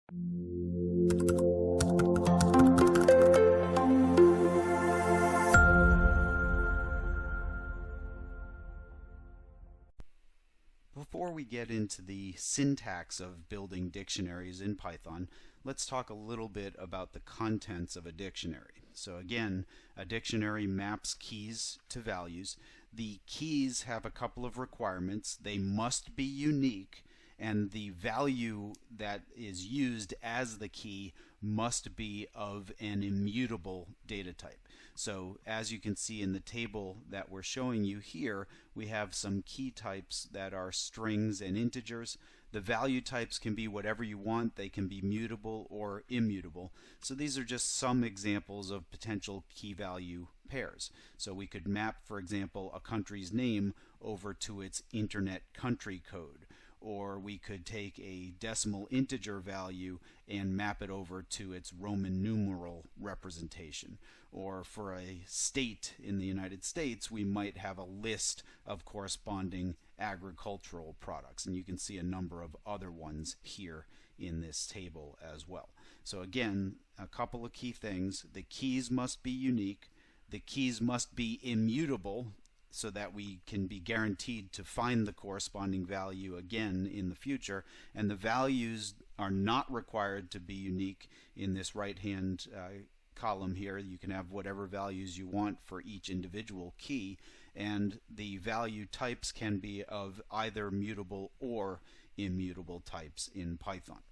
Before we get into the syntax of building dictionaries in Python, let's talk a little bit about the contents of a dictionary. So again, a dictionary maps keys to values. The keys have a couple of requirements. They must be unique, and the value that is used as the key must be of an immutable data type. So as you can see in the table that we're showing you here, we have some key types that are strings and integers. The value types can be whatever you want. They can be mutable or immutable. So these are just some examples of potential key value pairs. So we could map, for example, a country's name over to its internet country code. Or we could take a decimal integer value and map it over to its Roman numeral representation. Or for a state in the United States, we might have a list of corresponding agricultural products. And you can see a number of other ones here in this table as well. So again, a couple of key things. The keys must be unique. The keys must be immutable, so that we can be guaranteed to find the corresponding value again in the future. And the values are not required to be unique. In this right-hand column here, you can have whatever values you want for each individual key, and the value types can be of either mutable or immutable types in Python.